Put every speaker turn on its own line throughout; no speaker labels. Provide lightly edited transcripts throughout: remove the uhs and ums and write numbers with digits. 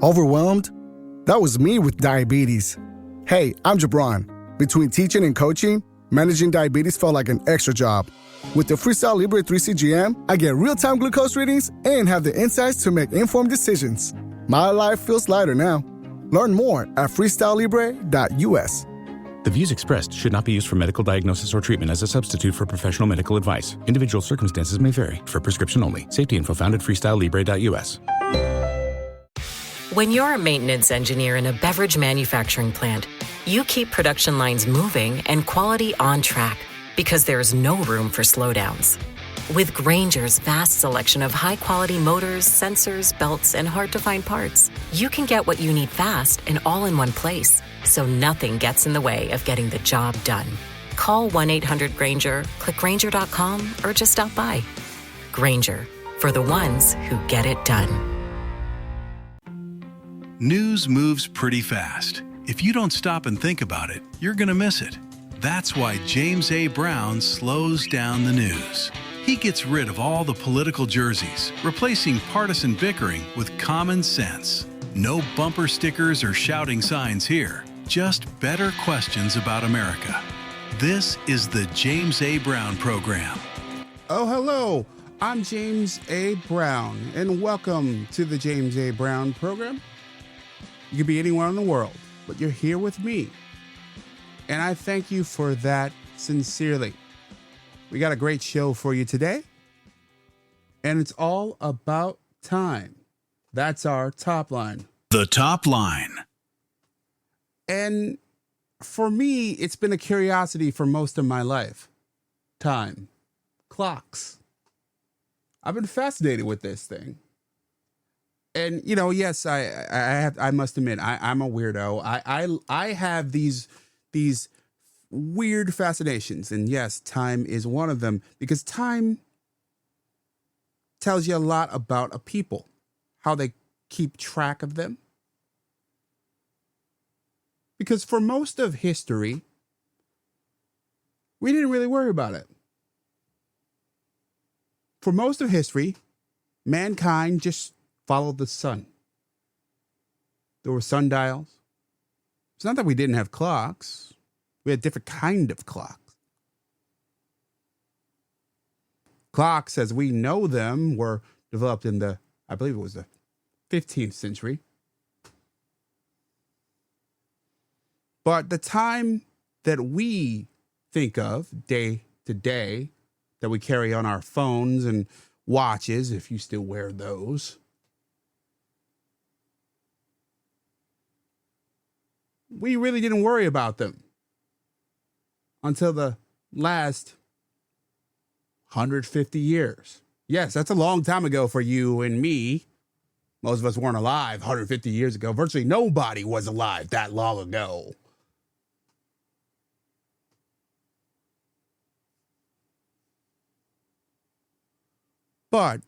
Overwhelmed? That was me with diabetes. Hey, I'm Jabron. Between teaching and coaching, managing diabetes felt like an extra job. With the Freestyle Libre 3 CGM, I get real-time glucose readings and have the insights to make informed decisions. My life feels lighter now. Learn more at freestylelibre.us.
The views expressed should not be used for medical diagnosis or treatment as a substitute for professional medical advice. Individual circumstances may vary. For prescription only. Safety info found at freestylelibre.us.
When you're a maintenance engineer in a beverage manufacturing plant, you keep production lines moving and quality on track because there's no room for slowdowns. With Grainger's vast selection of high-quality motors, sensors, belts, and hard-to-find parts, you can get what you need fast and all in one place, so nothing gets in the way of getting the job done. Call 1-800-GRAINGER, click Grainger.com, or just stop by. Grainger, for the ones who get it done.
News moves pretty fast. If you don't stop and think about it, you're going to miss it. That's why James A. Brown slows down the news. He gets rid of all the political jerseys, replacing partisan bickering with common sense. No bumper stickers or shouting signs here, just better questions about America. This is the James A. Brown Program.
Oh, hello. I'm James A. Brown, and welcome to the James A. Brown Program. You could be anywhere in the world, but you're here with me. And I thank you for that sincerely. We got a great show for you today. And it's all about time. That's our top line.
The top line.
And for me, it's been a curiosity for most of my life. Time. Clocks. I've been fascinated with this thing. And, you know, yes, I must admit, I'm a weirdo. I have these weird fascinations. And yes, time is one of them, because time tells you a lot about a people, how they keep track of them. Because for most of history, we didn't really worry about it. For most of history, mankind just followed the sun. There were sundials. It's not that we didn't have clocks. We had different kind of clocks. Clocks, as we know them, were developed in I believe it was the 15th century. But the time that we think of day to day, that we carry on our phones and watches, if you still wear those, we really didn't worry about them until the last 150 years. Yes, that's a long time ago for you and me. Most of us weren't alive 150 years ago. Virtually nobody was alive that long ago. But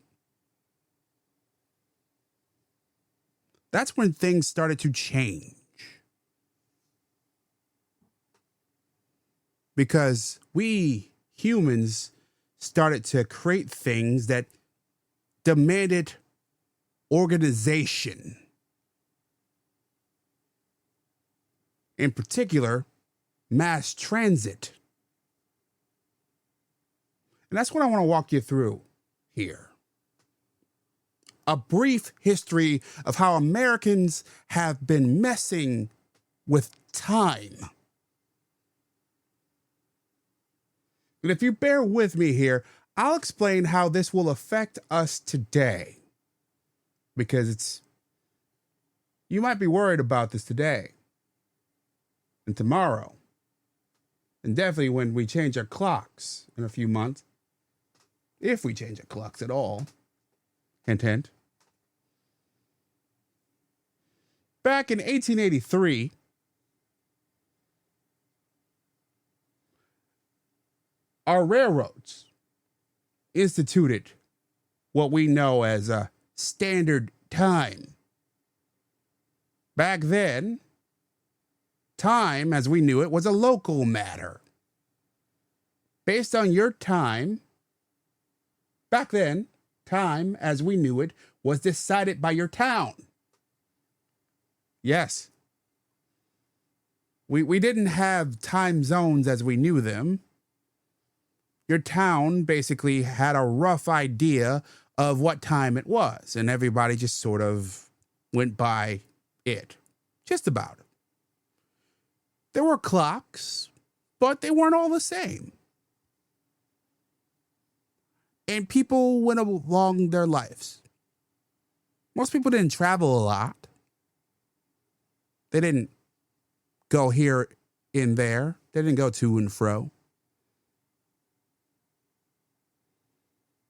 that's when things started to change. Because we humans started to create things that demanded organization. In particular, mass transit. And that's what I want to walk you through here. A brief history of how Americans have been messing with time. And if you bear with me here, I'll explain how this will affect us today. Because you might be worried about this today and tomorrow. And definitely when we change our clocks in a few months. If we change our clocks at all. Hint, hint. Back in 1883, our railroads instituted what we know as a standard time. Back then, time as we knew it was a local matter. Based on your time, back then, time as we knew it was decided by your town. Yes. We didn't have time zones as we knew them. Your town basically had a rough idea of what time it was, and everybody just sort of went by it. Just about. There were clocks, but they weren't all the same. And people went along their lives. Most people didn't travel a lot. They didn't go here and there. They didn't go to and fro.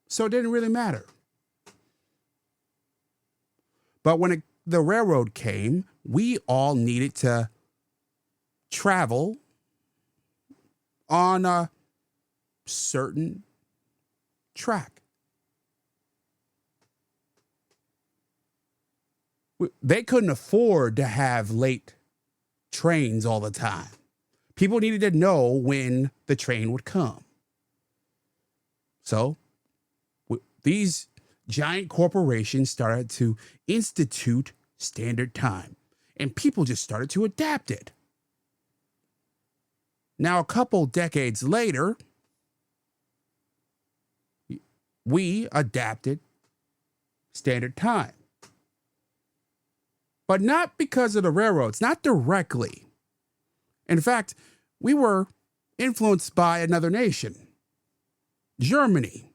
So it didn't really matter. But when the railroad came, we all needed to travel on a certain track. They couldn't afford to have late trains all the time. People needed to know when the train would come. So these giant corporations started to institute standard time, and people just started to adapt it. Now, a couple decades later, we adapted standard time. But not because of the railroads, not directly. In fact, we were influenced by another nation, Germany.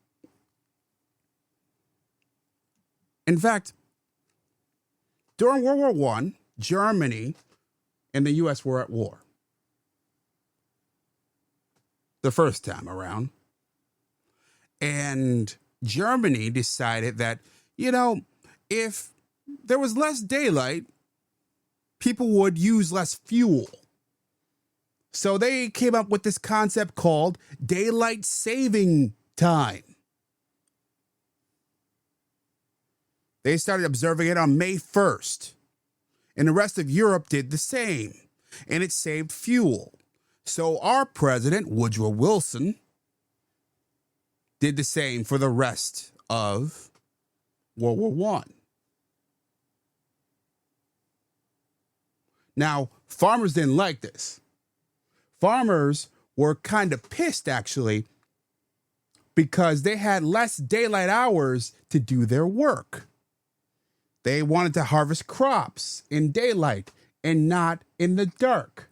In fact, during World War I, Germany and the U.S. were at war. The first time around. And Germany decided that, if there was less daylight, people would use less fuel. So they came up with this concept called daylight saving time. They started observing it on May 1st. And the rest of Europe did the same. And it saved fuel. So our president, Woodrow Wilson, did the same for the rest of World War I. Now, farmers didn't like this. Farmers were kind of pissed, actually, because they had less daylight hours to do their work. They wanted to harvest crops in daylight and not in the dark.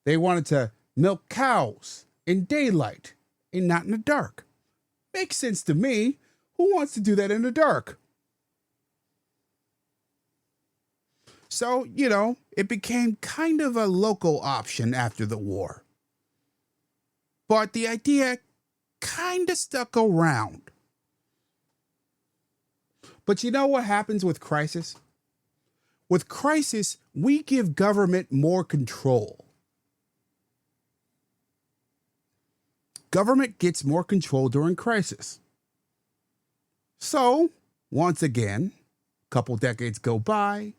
They wanted to milk cows in daylight and not in the dark. Makes sense to me. Who wants to do that in the dark? So, it became kind of a local option after the war. But the idea kind of stuck around. But you know what happens with crisis? With crisis, we give government more control. Government gets more control during crisis. So, once again, a couple decades go by.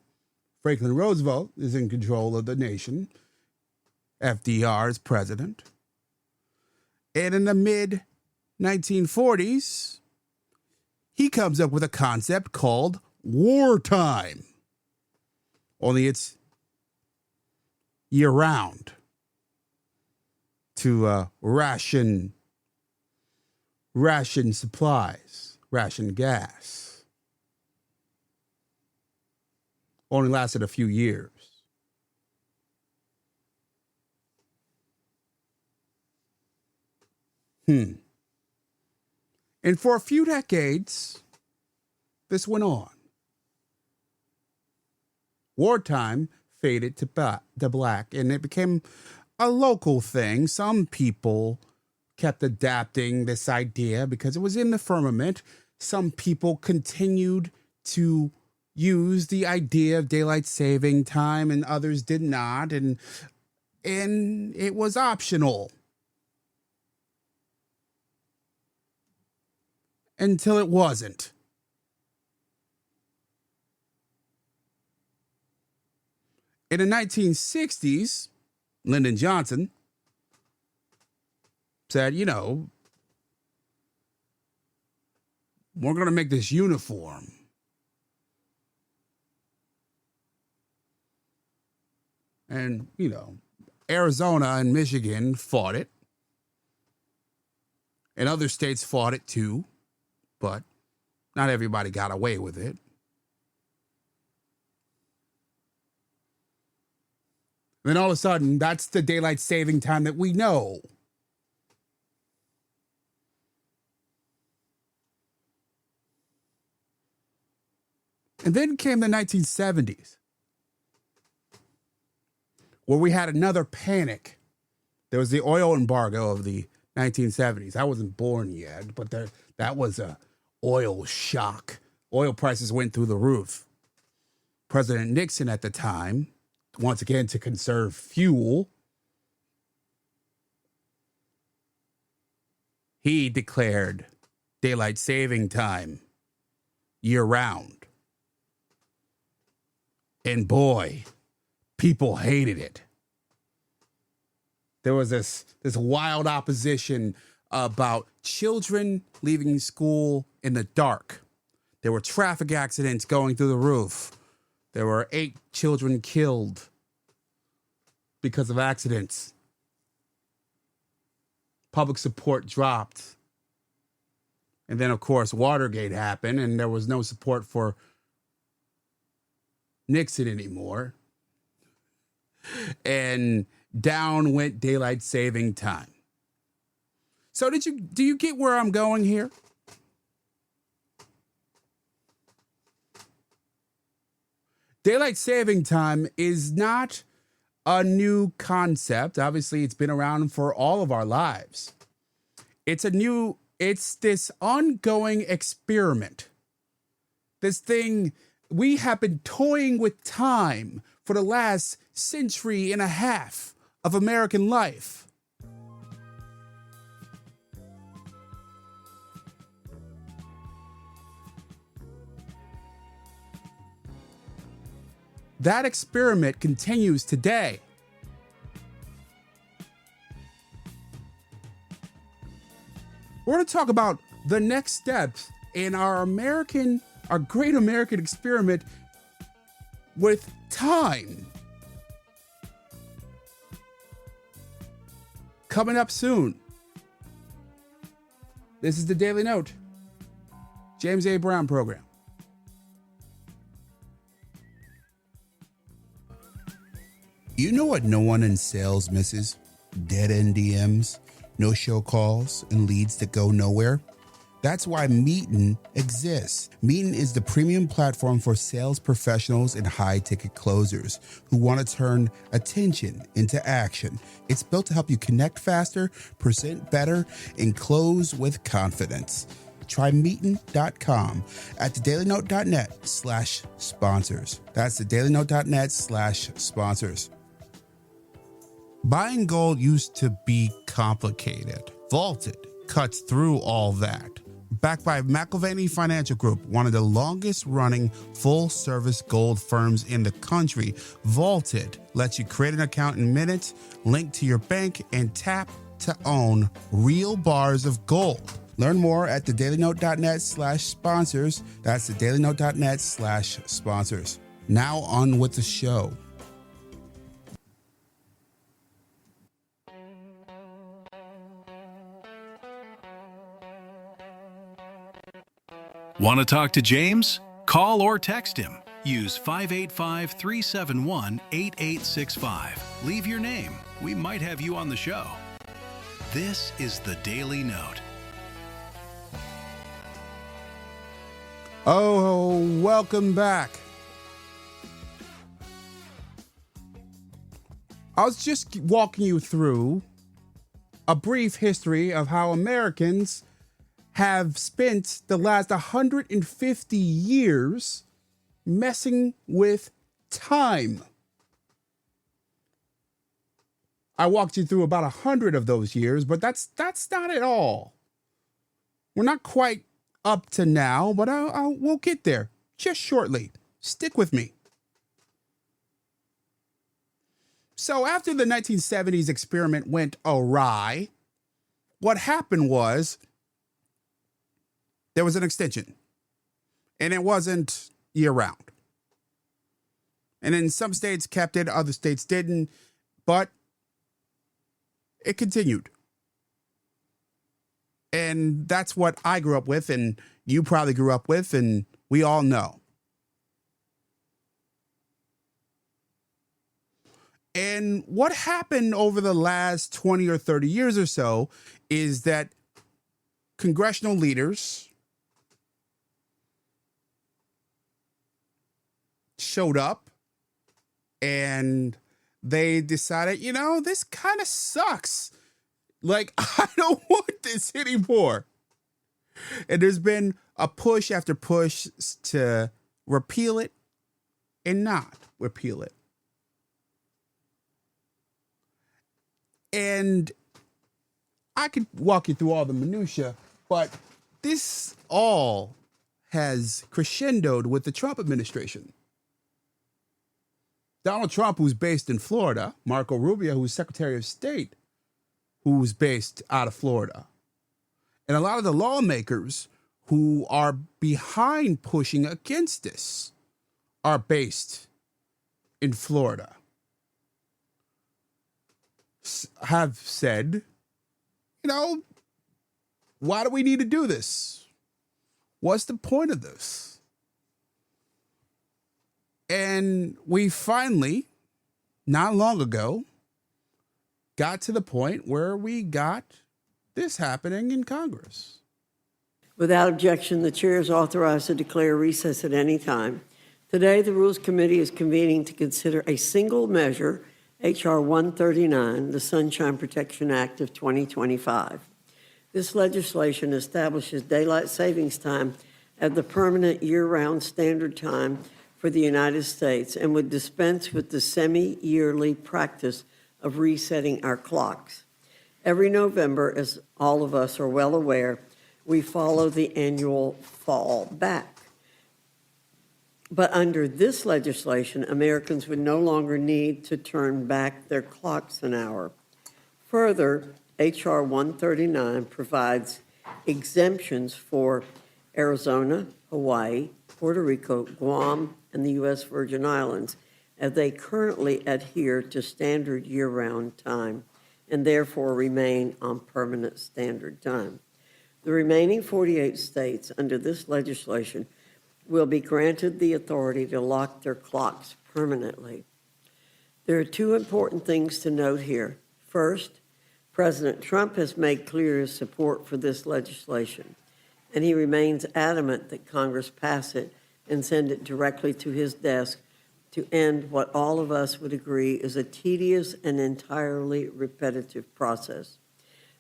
Franklin Roosevelt is in control of the nation. FDR is president. And in the mid-1940s, he comes up with a concept called wartime. Only it's year-round to ration supplies, ration gas. Only lasted a few years. And for a few decades, this went on. Wartime faded to black, and it became a local thing. Some people kept adapting this idea because it was in the firmament. Some people continued to use the idea of daylight saving time, and others did not, and it was optional. Until it wasn't. In the 1960s, Lyndon Johnson said, we're going to make this uniform. And, Arizona and Michigan fought it. And other states fought it too. But not everybody got away with it. Then all of a sudden, that's the daylight saving time that we know. And then came the 1970s, where we had another panic. There was the oil embargo of the 1970s. I wasn't born yet, but that was a oil shock. Oil prices went through the roof. President Nixon at the time, once again to conserve fuel, he declared daylight saving time year round. And boy, people hated it. There was this wild opposition about children leaving school in the dark. There were traffic accidents going through the roof. There were 8 children killed because of accidents. Public support dropped. And then, of course, Watergate happened, and there was no support for Nixon anymore. And down went daylight saving time. So do you get where I'm going here? Daylight saving time is not a new concept. Obviously, it's been around for all of our lives. It's this ongoing experiment. This thing, we have been toying with time for the last century and a half of American life. That experiment continues today. We're going to talk about the next steps in our great American experiment with time. Coming up soon. This is the Daily Note, James A. Brown program.
You know what no one in sales misses? Dead-end DMs, no-show calls, and leads that go nowhere. That's why Meetin exists. Meetin is the premium platform for sales professionals and high-ticket closers who want to turn attention into action. It's built to help you connect faster, present better, and close with confidence. Try Meetin.com at thedailynote.net/sponsors. That's thedailynote.net/sponsors. Buying gold used to be complicated. Vaulted cuts through all that. Backed by McIlvaney Financial Group, one of the longest-running full-service gold firms in the country, Vaulted lets you create an account in minutes, link to your bank, and tap to own real bars of gold. Learn more at thedailynote.net/sponsors. That's thedailynote.net/sponsors. Now on with the show.
Want to talk to James? Call or text him. Use 585-371-8865. Leave your name. We might have you on the show. This is the Daily Note.
Oh, welcome back. I was just walking you through a brief history of how Americans have spent the last 150 years messing with time. I walked you through about 100 of those years, but that's not at all. We're not quite up to now, but we'll get there just shortly. Stick with me. So after the 1970s experiment went awry, what happened was there was an extension, and it wasn't year-round. And then some states kept it, other states didn't, but it continued. And that's what I grew up with, and you probably grew up with, and we all know. And what happened over the last 20 or 30 years or so is that congressional leaders showed up and they decided, this kind of sucks. Like, I don't want this anymore. And there's been a push after push to repeal it and not repeal it. And I could walk you through all the minutia, but this all has crescendoed with the Trump administration. Donald Trump, who's based in Florida, Marco Rubio, who's Secretary of State, who's based out of Florida, and a lot of the lawmakers who are behind pushing against this are based in Florida, have said, why do we need to do this? What's the point of this? And we finally, not long ago, got to the point where we got this happening in Congress.
Without objection, the chair is authorized to declare recess at any time. Today, the Rules Committee is convening to consider a single measure, H.R. 139, the Sunshine Protection Act of 2025. This legislation establishes daylight savings time as the permanent year-round standard time for the United States and would dispense with the semi-yearly practice of resetting our clocks. Every November, as all of us are well aware, we follow the annual fall back. But under this legislation, Americans would no longer need to turn back their clocks an hour. Further, H.R. 139 provides exemptions for Arizona, Hawaii, Puerto Rico, Guam, and the U.S. Virgin Islands, as they currently adhere to standard year-round time and therefore remain on permanent standard time. The remaining 48 states under this legislation will be granted the authority to lock their clocks permanently. There are two important things to note here. First, President Trump has made clear his support for this legislation, and he remains adamant that Congress pass it and send it directly to his desk to end what all of us would agree is a tedious and entirely repetitive process.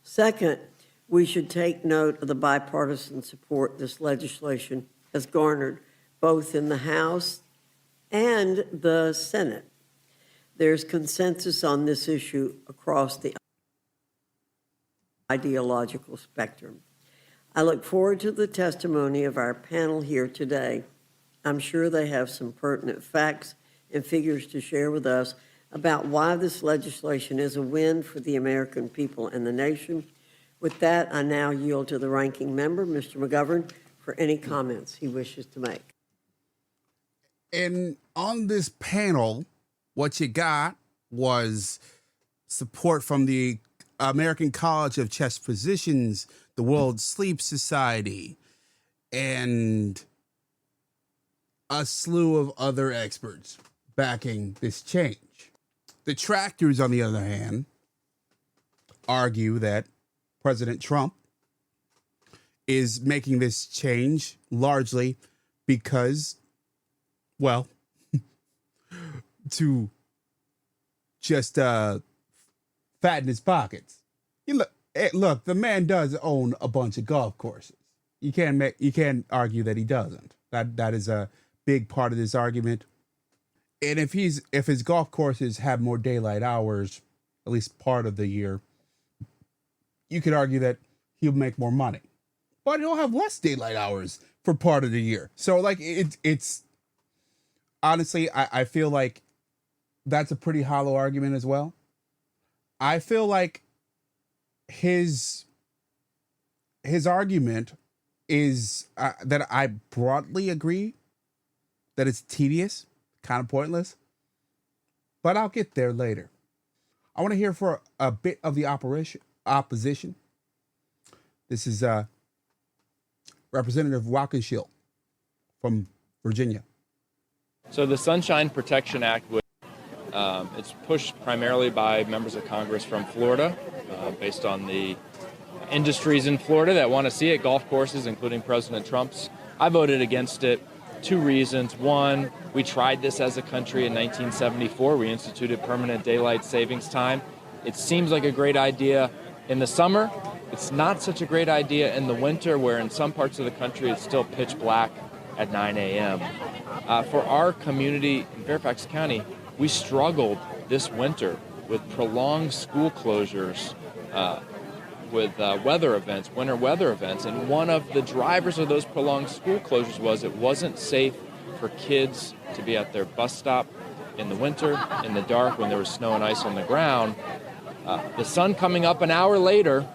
Second, we should take note of the bipartisan support this legislation has garnered both in the House and the Senate. There's consensus on this issue across the ideological spectrum. I look forward to the testimony of our panel here today. I'm sure they have some pertinent facts and figures to share with us about why this legislation is a win for the American people and the nation. With that, I now yield to the ranking member, Mr. McGovern, for any comments he wishes to make.
And on this panel, what you got was support from the American College of Chest Physicians, the World Sleep Society, and a slew of other experts backing this change. The detractors, on the other hand, argue that President Trump is making this change largely because, well, to just fatten his pockets. Look, the man does own a bunch of golf courses. You can't argue that he doesn't. That is a big part of this argument. And if his golf courses have more daylight hours, at least part of the year, you could argue that he'll make more money. But he'll have less daylight hours for part of the year. So like it's honestly, I feel like that's a pretty hollow argument as well. I feel like his argument is that I broadly agree that it's tedious, kind of pointless. but I'll get there later. I want to hear for a bit of the opposition. This is Representative Walkinshield from Virginia.
So the Sunshine Protection Act, it's pushed primarily by members of Congress from Florida, based on the industries in Florida that want to see it, golf courses, including President Trump's. I voted against it. 2 reasons. One, we tried this as a country in 1974. We instituted permanent daylight savings time. It seems like a great idea in the summer. It's not such a great idea in the winter, where in some parts of the country it's still pitch black at 9 a.m. For our community in Fairfax County, we struggled this winter with prolonged school closures, with weather events, winter weather events, and one of the drivers of those prolonged school closures was it wasn't safe for kids to be at their bus stop in the winter, in the dark, when there was snow and ice on the ground. The sun coming up an hour later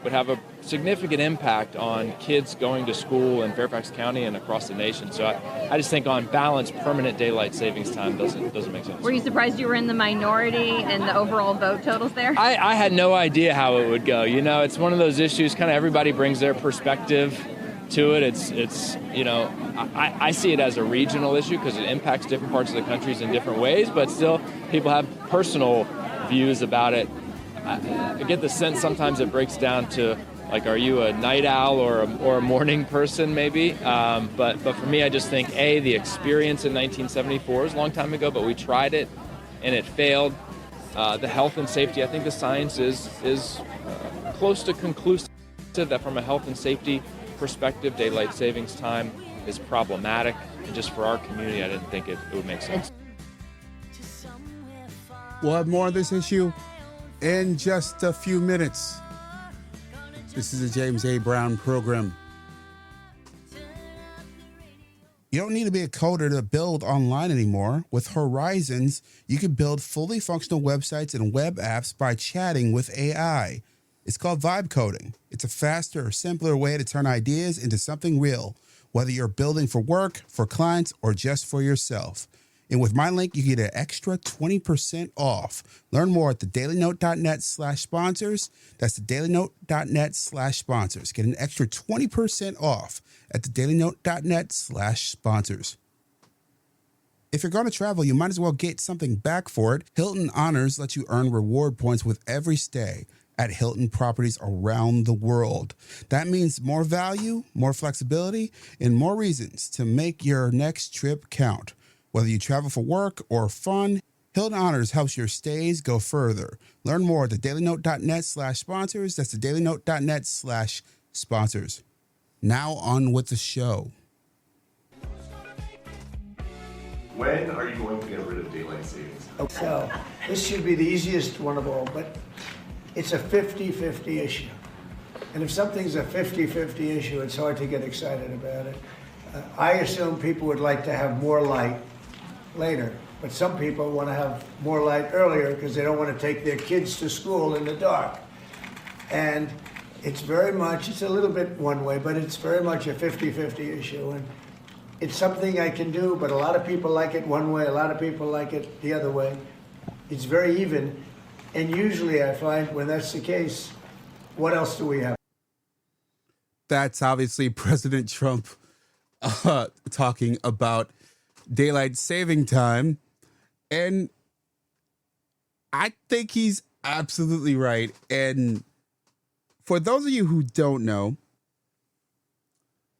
would have a significant impact on kids going to school in Fairfax County and across the nation. So I just think on balance, permanent daylight savings time doesn't make sense.
Were you surprised you were in the minority and the overall vote totals there?
I had no idea how it would go. You know, it's one of those issues, kind of everybody brings their perspective to it. It's you know, I see it as a regional issue because it impacts different parts of the country in different ways, but still people have personal views about it. I get the sense sometimes it breaks down to, like, are you a night owl or a morning person, maybe? But for me, I just think, the experience in 1974 is a long time ago, but we tried it and it failed. The health and safety, I think the science is close to conclusive that from a health and safety perspective, daylight savings time is problematic. And just for our community, I didn't think it would make sense.
We'll have more on this issue in just a few minutes. This is the James A. Brown program.
You don't need to be a coder to build online anymore. With Horizons, you can build fully functional websites and web apps by chatting with AI. It's called vibe coding. It's a faster, simpler way to turn ideas into something real, whether you're building for work, for clients, or just for yourself. And with my link, you get an extra 20% off. Learn more at thedailynote.net/sponsors. That's thedailynote.net/sponsors. Get an extra 20% off at thedailynote.net/sponsors. If you're going to travel, you might as well get something back for it. Hilton Honors lets you earn reward points with every stay at Hilton properties around the world. That means more value, more flexibility, and more reasons to make your next trip count. Whether you travel for work or fun, Hilton Honors helps your stays go further. Learn more at thedailynote.net/sponsors. That's thedailynote.net/sponsors. Now on with the show.
When are you going to get rid of daylight savings?
So this should be the easiest one of all, but it's a 50-50 issue. And if something's a 50-50 issue, it's hard to get excited about it. I assume people would like to have more light later, but some people want to have more light earlier because they don't want to take their kids to school in the dark. And it's a little bit one way, but it's very much a 50-50 issue. And it's something I can do, but a lot of people like it one way, a lot of people like it the other way. It's very even. And usually I find when that's the case, what else do we have?
That's obviously President Trump talking about daylight saving time. And I think he's absolutely right. And for those of you who don't know,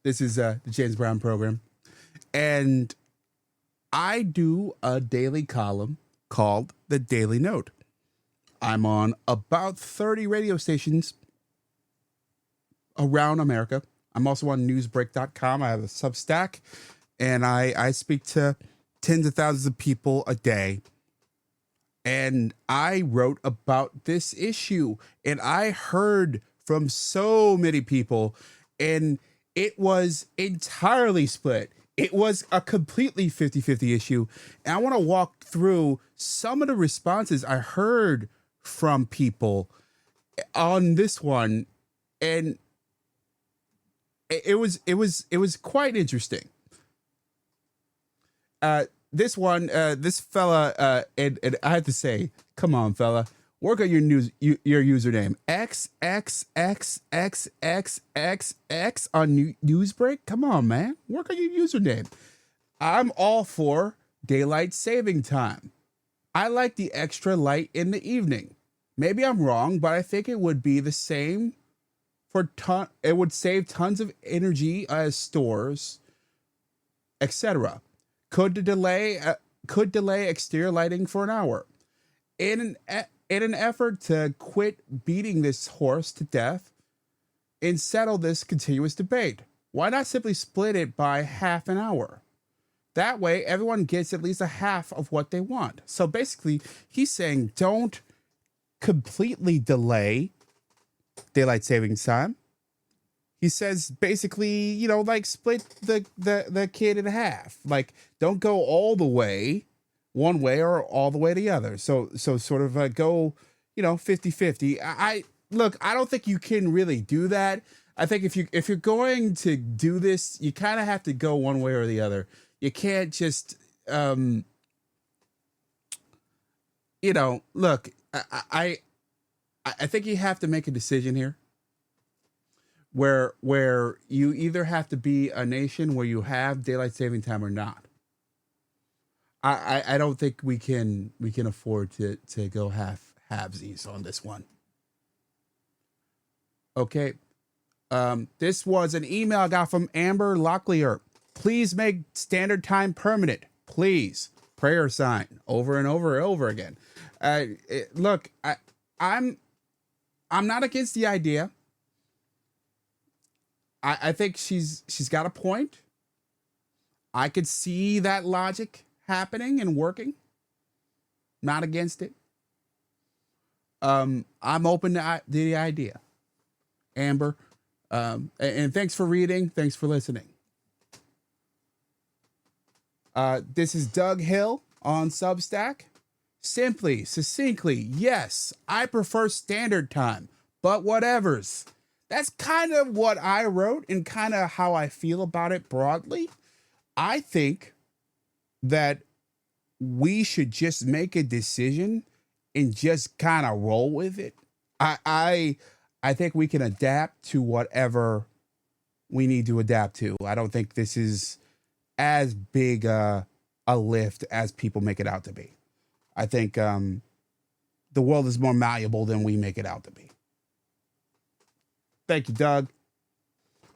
this is the James Brown program. And I do a daily column called The Daily Note. I'm on about 30 radio stations around America. I'm also on newsbreak.com. I have a Substack, and I speak to tens of thousands of people a day. And I wrote about this issue, and I heard from so many people, and it was entirely split. It was a completely 50-50 issue. And I want to walk through some of the responses I heard from people on this one. And it was quite interesting. this one, this fella, and I have to say, come on, fella, work on your username XXXXXXX on Newsbreak. Come on, man, work on your username. I'm all for daylight saving time. I like the extra light in the evening. Maybe I'm wrong, but I think it would be the same it would save tons of energy as stores, etc. Could delay exterior lighting for an hour. In an effort to quit beating this horse to death and settle this continuous debate, why not simply split it by half an hour? That way, everyone gets at least a half of what they want. So basically, he's saying don't completely delay daylight savings time. He says basically, like split the kid in half. Like, don't go all the way one way or all the way the other. So sort of go, 50-50. I don't think you can really do that. I think if you're going to do this, you kind of have to go one way or the other. You can't just, look, I think you have to make a decision here where you either have to be a nation where you have daylight saving time or not. I don't think we can afford to go halvesies on this one. Okay. This was an email I got from Amber Locklear. Please make standard time permanent. Please. Prayer sign over and over and over again. Look, I'm not against the idea. I think she's got a point. I could see that logic happening and working. Not against it. I'm open to the idea. Amber. And thanks for reading. Thanks for listening. This is Doug Hill on Substack. Simply, succinctly, yes, I prefer standard time, but whatevers. That's kind of what I wrote and kind of how I feel about it broadly. I think that we should just make a decision and just kind of roll with it. I think we can adapt to whatever we need to adapt to. I don't think this is as big a lift as people make it out to be. I think the world is more malleable than we make it out to be. Thank you, Doug.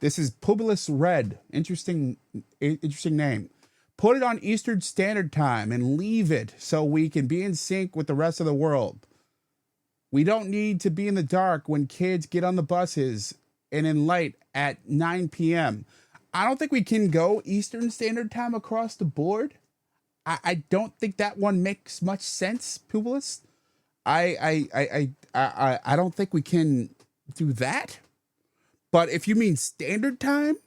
This is Publius Red. Interesting name. Put it on Eastern Standard Time and leave it so we can be in sync with the rest of the world. We don't need to be in the dark when kids get on the buses and in light at 9 p.m. I don't think we can go Eastern Standard Time across the board. I don't think that one makes much sense, Publius. I don't think we can do that. But if you mean standard time,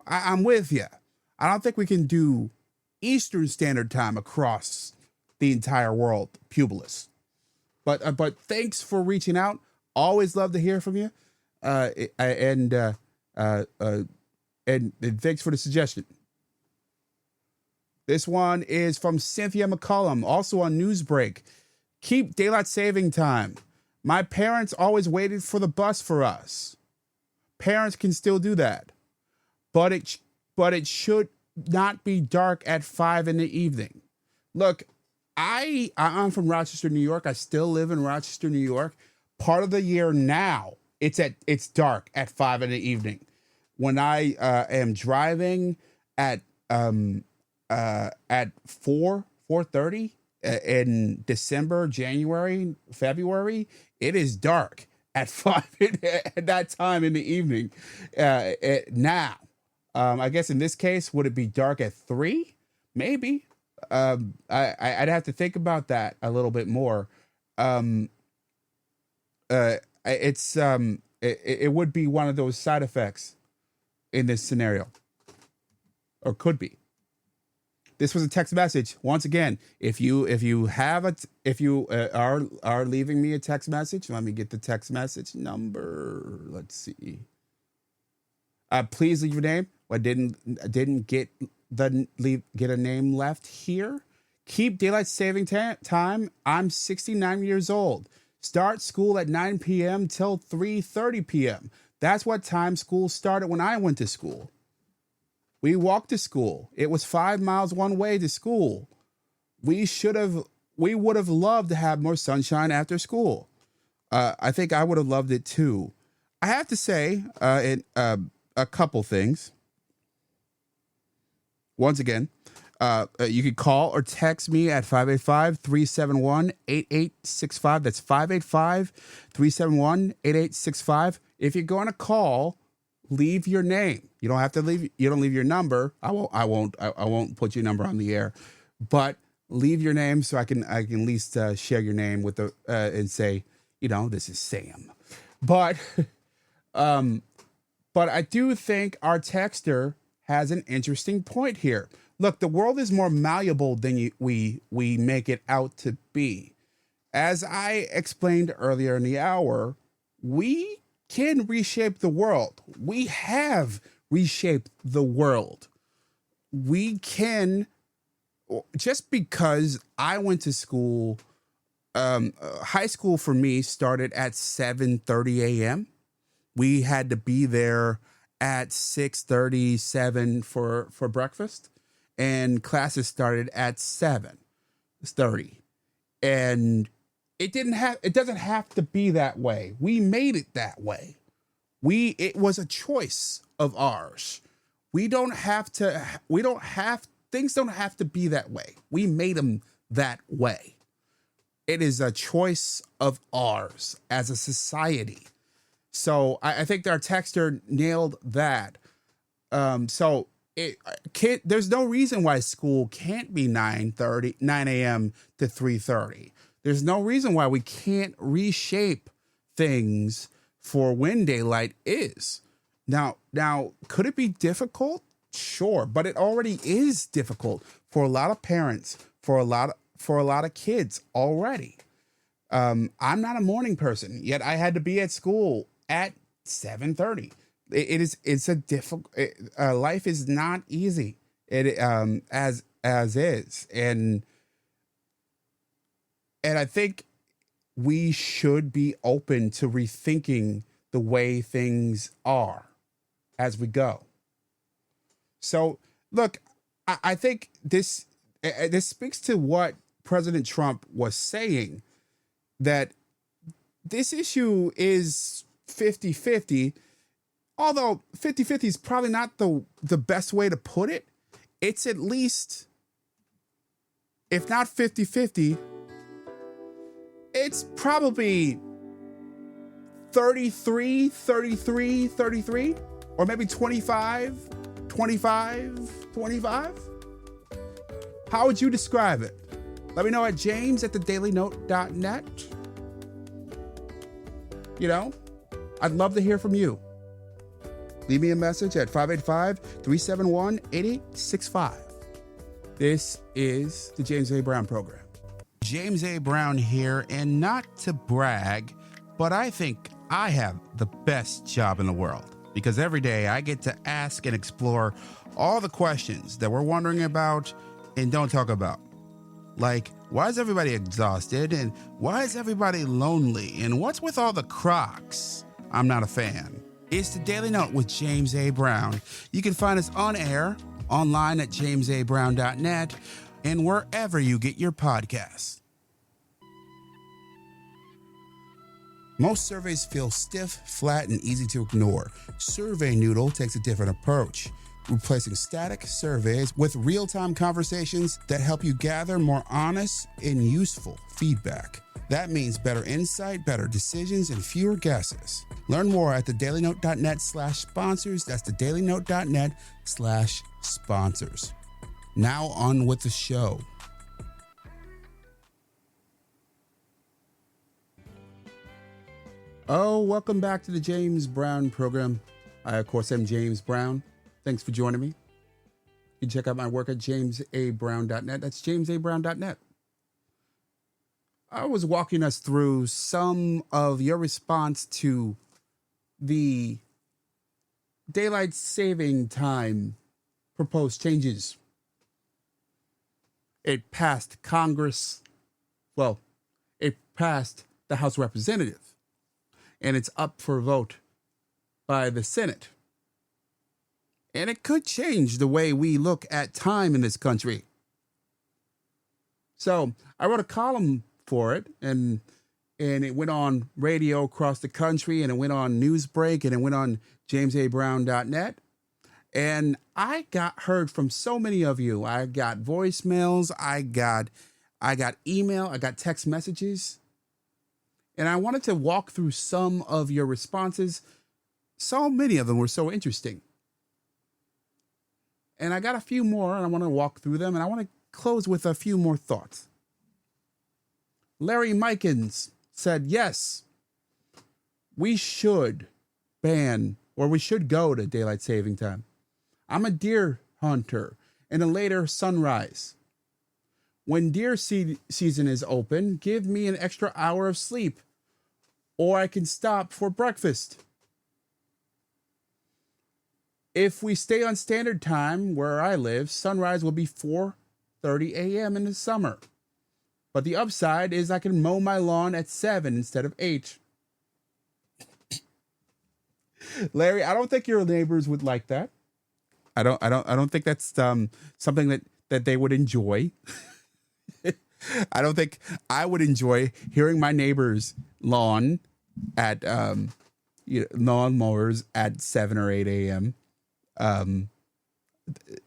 I'm with you. I don't think we can do Eastern Standard Time across the entire world, Publius. But thanks for reaching out. Always love to hear from you. And thanks for the suggestion. This one is from Cynthia McCollum, also on Newsbreak. Keep daylight saving time. My parents always waited for the bus for us. Parents can still do that. But it should not be dark at 5 in the evening. Look, I'm from Rochester, New York. I still live in Rochester, New York. Part of the year now, it's dark at 5 in the evening. When I am driving at 4:30 in December, January, February, it is dark at 5 at that time in the evening. Now, I guess in this case, would it be dark at 3? Maybe. I'd have to think about that a little bit more. It would be one of those side effects in this scenario, or could be. This was a text message. Once again, if you are leaving me a text message, let me get the text message number. Let's see. Please leave your name. I didn't get a name left here. Keep daylight saving time. I'm 69 years old. Start school at 9 p.m. till 3:30 p.m. That's what time school started when I went to school. We walked to school. It was 5 miles one way to school. We would have loved to have more sunshine after school. I think I would have loved it too. I have to say a couple things. Once again, you can call or text me at 585-371-8865. That's 585-371-8865. If you're going to call, leave your name. You don't have to leave. You don't leave your number. I won't put your number on the air, but leave your name so I can at least share your name with the and say, this is Sam. But I do think our texter has an interesting point here. Look, the world is more malleable than we make it out to be. As I explained earlier in the hour, we can reshape the world. We have reshaped the world. We can, just because I went to school, high school for me started at 7:30 a.m. We had to be there at 6:37 for breakfast, and classes started at 7:30. And it doesn't have to be that way. We made it that way. It was a choice of ours. Things don't have to be that way. We made them that way. It is a choice of ours as a society. So I think our texter nailed that. There's no reason why school can't be 9 a.m. to 3:30. There's no reason why we can't reshape things for when daylight is. Now, could it be difficult? Sure, but it already is difficult for a lot of parents, for a lot of kids already. I'm not a morning person, yet I had to be at school at 7:30. It's a difficult. Life is not easy. As is, and I think we should be open to rethinking the way things are as we go. So, look, I think this speaks to what President Trump was saying, that this issue is 50-50, although 50-50 is probably not the best way to put it. It's at least, if not 50-50, it's probably 33, or maybe 25. How would you describe it? Let me know at james@thedailynote.net. I'd love to hear from you. Leave me a message at 585-371-8865. This is the James A. Brown Program. James A. Brown here, and not to brag, but I think I have the best job in the world, because every day I get to ask and explore all the questions that we're wondering about and don't talk about. Like, why is everybody exhausted? And why is everybody lonely? And what's with all the Crocs? I'm not a fan. It's the Daily Note with James A. Brown. You can find us on air, online at jamesabrown.net, and wherever you get your podcasts. Most surveys feel stiff, flat, and easy to ignore. Survey Noodle takes a different approach, replacing static surveys with real-time conversations that help you gather more honest and useful feedback. That means better insight, better decisions, and fewer guesses. Learn more at thedailynote.net/sponsors. That's thedailynote.net/sponsors. Now on with the show. Oh, welcome back to the James Brown Program. I, of course, am James Brown. Thanks for joining me. You can check out my work at jamesabrown.net. That's jamesabrown.net. I was walking us through some of your response to the daylight saving time proposed changes. It passed Congress. Well, it passed the House of Representatives, and it's up for vote by the Senate. And it could change the way we look at time in this country. So I wrote a column for it, and it went on radio across the country, and it went on Newsbreak, and it went on jamesabrown.net. And I got heard from so many of you. I got voicemails, I got email, I got text messages. And I wanted to walk through some of your responses. So many of them were so interesting. And I got a few more, and I want to walk through them, and I want to close with a few more thoughts. Larry Mikens said, yes, we should ban, or we should go to daylight saving time. I'm a deer hunter and a later sunrise. When deer season is open, give me an extra hour of sleep, or I can stop for breakfast. If we stay on standard time where I live, sunrise will be 4:30 a.m. in the summer. But the upside is I can mow my lawn at 7 instead of 8. Larry, I don't think your neighbors would like that. I don't think that's something that they would enjoy. I don't think I would enjoy hearing my neighbor's lawn at lawn mowers at 7 or 8 a.m.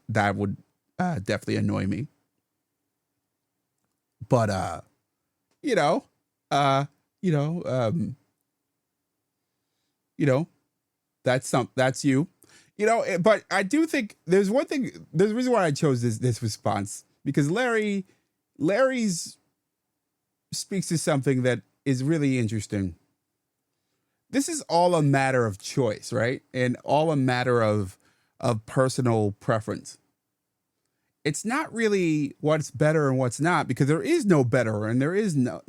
That would definitely annoy me. But that's you. But I do think there's a reason why I chose this response, because Larry's speaks to something that is really interesting. This is all a matter of choice, right? And all a matter of personal preference. It's not really what's better and what's not, because there is no better and there is not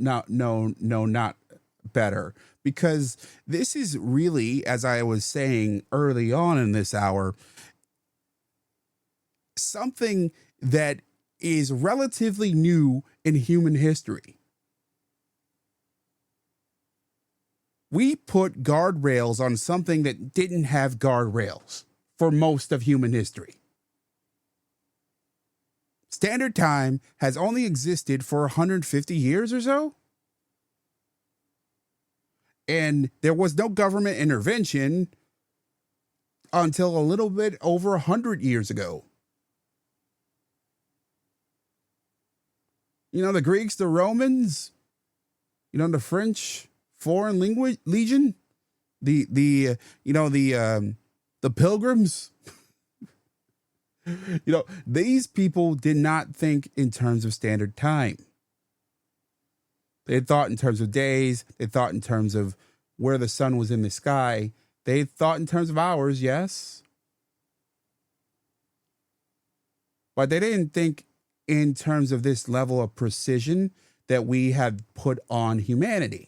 better, because this is really, as I was saying early on in this hour, something that is relatively new in human history. We put guardrails on something that didn't have guardrails for most of human history. Standard time has only existed for 150 years or so. And there was no government intervention until a little bit over 100 years ago. The Greeks, the Romans, the French Foreign Legion, the Pilgrims. These people did not think in terms of standard time. They thought in terms of days. They thought in terms of where the sun was in the sky. They thought in terms of hours, yes. But they didn't think in terms of this level of precision that we have put on humanity.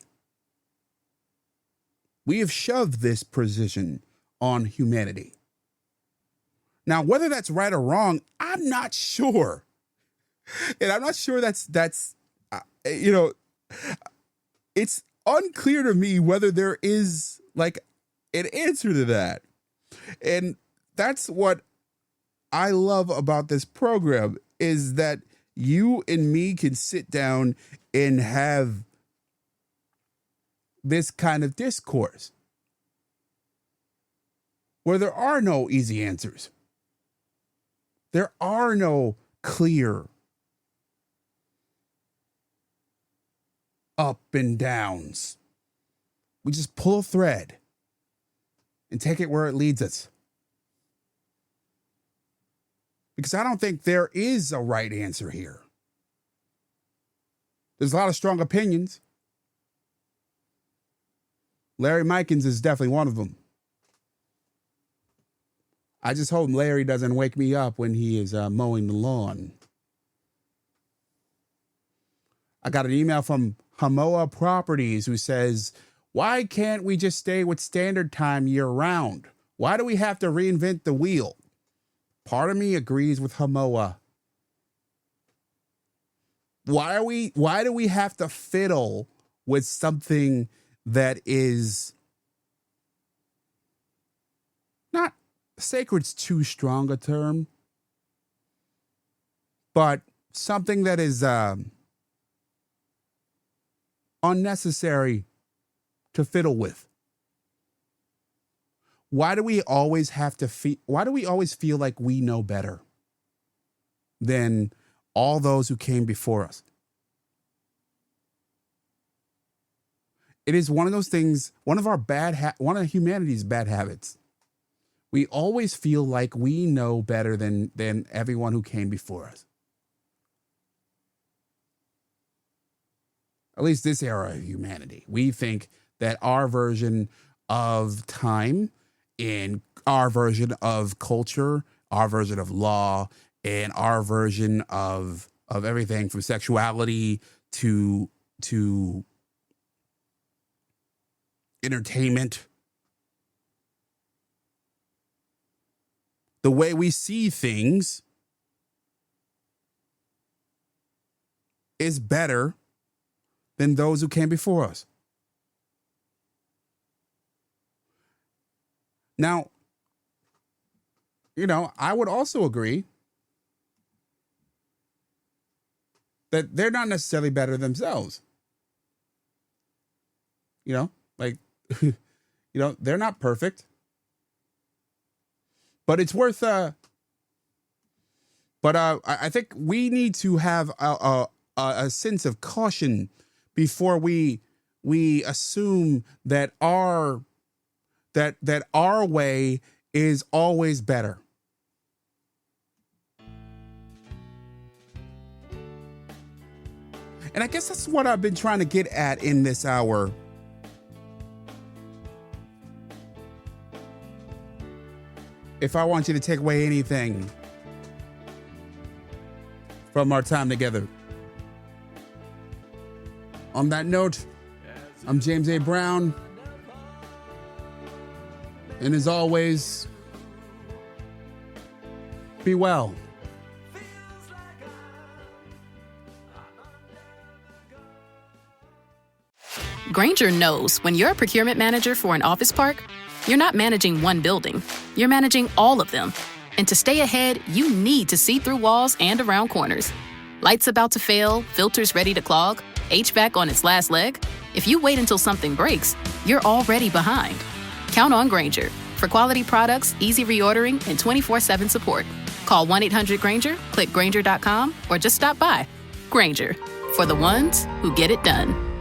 We have shoved this precision on humanity. Now, whether that's right or wrong, I'm not sure. And I'm not sure that's it's unclear to me whether there is like an answer to that. And that's what I love about this program, is that you and me can sit down and have this kind of discourse where there are no easy answers. There are no clear up and downs. We just pull a thread and take it where it leads us. Because I don't think there is a right answer here. There's a lot of strong opinions. Larry Mikens is definitely one of them. I just hope Larry doesn't wake me up when he is mowing the lawn. I got an email from Hamoa Properties who says, why can't we just stay with standard time year round? Why do we have to reinvent the wheel? Part of me agrees with Hamoa. Why do we have to fiddle with something that is not sacred's too strong a term, but something that is unnecessary to fiddle with? Why do we always feel like we know better than all those who came before us? It is one of those things, one of humanity's bad habits. We always feel like we know better than everyone who came before us. At least this era of humanity. We think that our version of time and our version of culture, our version of law, and our version of everything from sexuality to entertainment, the way we see things is better than those who came before us. Now, I would also agree that they're not necessarily better themselves. They're not perfect. But it's worth I think we need to have a sense of caution before we assume that our way is always better. And I guess that's what I've been trying to get at in this hour. If I want you to take away anything from our time together. On that note, I'm James A. Brown. And as always, be well.
Grainger knows when you're a procurement manager for an office park, you're not managing one building, you're managing all of them. And to stay ahead, you need to see through walls and around corners. Lights about to fail, filters ready to clog, HVAC on its last leg. If you wait until something breaks, you're already behind. Count on Grainger for quality products, easy reordering, and 24/7 support. Call 1-800-GRAINGER, click Grainger.com, or just stop by. Grainger, for the ones who get it done.